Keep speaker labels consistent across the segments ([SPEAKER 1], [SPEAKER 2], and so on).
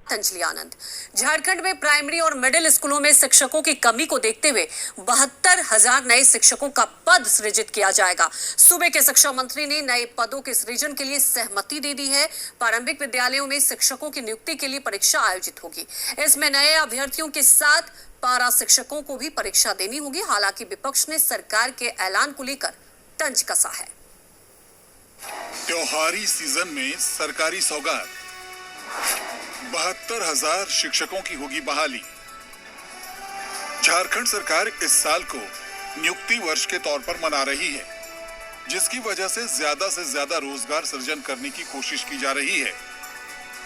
[SPEAKER 1] अंजलि आनंद। झारखंड में प्राइमरी और मिडिल स्कूलों में शिक्षकों की कमी को देखते हुए 72,000 नए शिक्षकों का पद सृजित किया जाएगा। सूबे के शिक्षा मंत्री ने नए पदों के सृजन के लिए सहमति दे दी है। प्रारंभिक विद्यालयों में शिक्षकों की नियुक्ति के लिए परीक्षा आयोजित होगी। इसमें नए अभ्यर्थियों के साथ पारा शिक्षकों को भी परीक्षा देनी होगी। हालांकि विपक्ष ने सरकार के ऐलान को लेकर तंज कसा है।
[SPEAKER 2] त्योहारी सीजन में सरकारी सौगात, 72,000 शिक्षकों की होगी बहाली। झारखंड सरकार इस साल को नियुक्ति वर्ष के तौर पर मना रही है, जिसकी वजह से ज्यादा रोजगार सृजन करने की कोशिश की जा रही है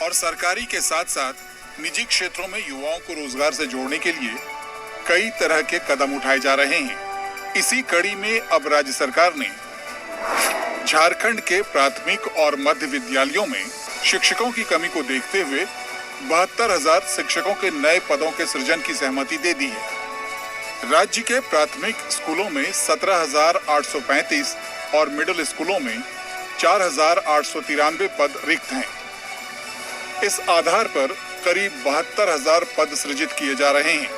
[SPEAKER 2] और सरकारी के साथ साथ निजी क्षेत्रों में युवाओं को रोजगार से जोड़ने के लिए कई तरह के कदम उठाए जा रहे हैं। इसी कड़ी में अब राज्य सरकार ने झारखंड के प्राथमिक और मध्य विद्यालयों में शिक्षकों की कमी को देखते हुए 72,000 शिक्षकों के नए पदों के सृजन की सहमति दे दी है। राज्य के प्राथमिक स्कूलों में 17,835 और मिडिल स्कूलों में 4,893 पद रिक्त हैं। इस आधार पर करीब 72,000 पद सृजित किए जा रहे हैं।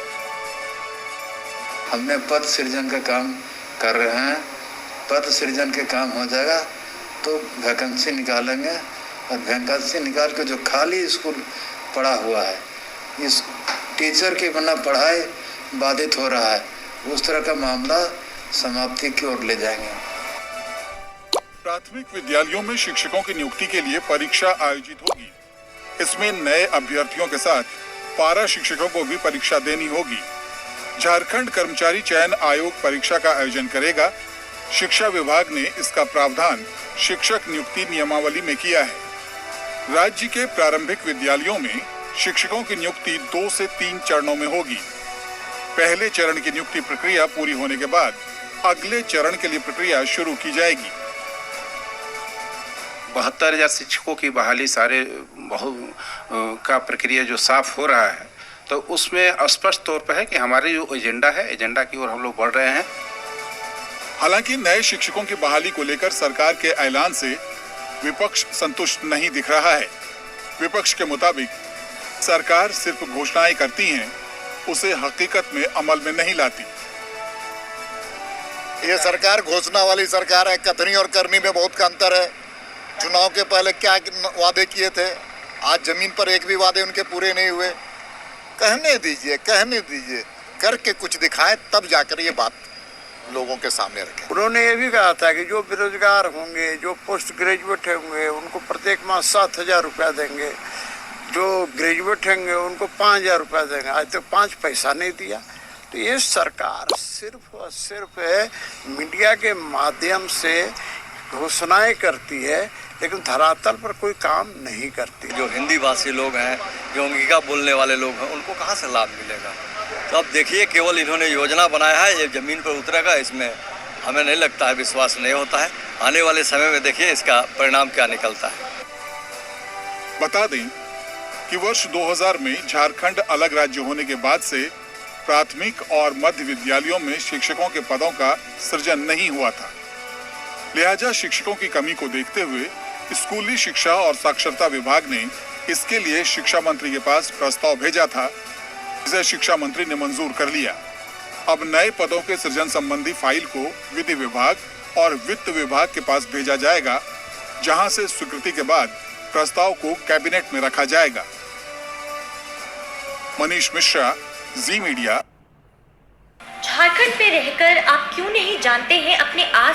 [SPEAKER 3] हमने पद सृजन का काम कर रहे हैं। पद सृजन के काम हो जाएगा तो वैकेंसी निकालेंगे और वैकेंसी निकाल के जो खाली स्कूल पड़ा हुआ है, इस टीचर के बिना पढ़ाई बाधित हो रहा है, उस तरह का मामला समाप्ति की ओर ले जाएंगे।
[SPEAKER 2] प्राथमिक विद्यालयों में शिक्षकों की नियुक्ति के लिए परीक्षा आयोजित होगी। इसमें नए अभ्यर्थियों के साथ पारा शिक्षकों को भी परीक्षा देनी होगी। झारखंड कर्मचारी चयन आयोग परीक्षा का आयोजन करेगा। शिक्षा विभाग ने इसका प्रावधान शिक्षक नियुक्ति नियमावली में किया है। राज्य के प्रारंभिक विद्यालयों में शिक्षकों की नियुक्ति 2 से 3 चरणों में होगी। पहले चरण की नियुक्ति प्रक्रिया पूरी होने के बाद अगले चरण के लिए प्रक्रिया शुरू की जाएगी।
[SPEAKER 4] 72,000 शिक्षकों की बहाली सारे का प्रक्रिया जो साफ हो रहा है, तो उसमें स्पष्ट तौर पर है कि हमारे जो एजेंडा है, एजेंडा की ओर हम लोग बढ़ रहे हैं।
[SPEAKER 2] हालांकि नए शिक्षकों की बहाली को लेकर सरकार के ऐलान से विपक्ष संतुष्ट नहीं दिख रहा है। विपक्ष के मुताबिक सरकार सिर्फ घोषणाएं करती हैं, उसे हकीकत में अमल में नहीं लाती।
[SPEAKER 5] ये सरकार घोषणा वाली सरकार है, कथनी और करनी में बहुत का अंतर है। चुनाव के पहले क्या वादे किए थे, आज जमीन पर एक भी वादे उनके पूरे नहीं हुए। कहने दीजिए, करके कुछ दिखाएं, तब जाकर ये बात लोगों के सामने रखें।
[SPEAKER 6] उन्होंने ये भी कहा था कि जो बेरोजगार होंगे, जो पोस्ट ग्रेजुएट होंगे, उनको प्रत्येक माह 7,000 रुपया देंगे। जो ग्रेजुएट होंगे उनको 5,000 रुपया देंगे। आज तक 5 पैसा नहीं दिया। तो ये सरकार सिर्फ और सिर्फ मीडिया के माध्यम से घोषणाएं करती है, लेकिन धरातल पर कोई काम नहीं करती।
[SPEAKER 7] जो हिंदी भाषी लोग हैं, जो अंगिका बोलने वाले लोग हैं, उनको कहाँ से लाभ मिलेगा? तो अब देखिए, केवल इन्होंने योजना बनाया है, ये जमीन पर उतरेगा, इसमें हमें नहीं लगता है, विश्वास नहीं होता है। आने वाले समय में देखिए इसका परिणाम क्या निकलता है।
[SPEAKER 2] बता दें कि वर्ष 2000 में झारखंड अलग राज्य होने के बाद से प्राथमिक और मध्य विद्यालयों में शिक्षकों के पदों का सृजन नहीं हुआ था। लिहाजा शिक्षकों की कमी को देखते हुए स्कूली शिक्षा और साक्षरता विभाग ने इसके लिए शिक्षा मंत्री के पास प्रस्ताव भेजा था, जिसे शिक्षा मंत्री ने मंजूर कर लिया। अब नए पदों के सृजन संबंधी फाइल को विधि विभाग और वित्त विभाग के पास भेजा जाएगा, जहां से स्वीकृति के बाद प्रस्ताव को कैबिनेट में रखा जाएगा। मनीष मिश्रा, जी मीडिया।
[SPEAKER 8] झारखंड में रहकर आप क्यों नहीं जानते हैं अपने आस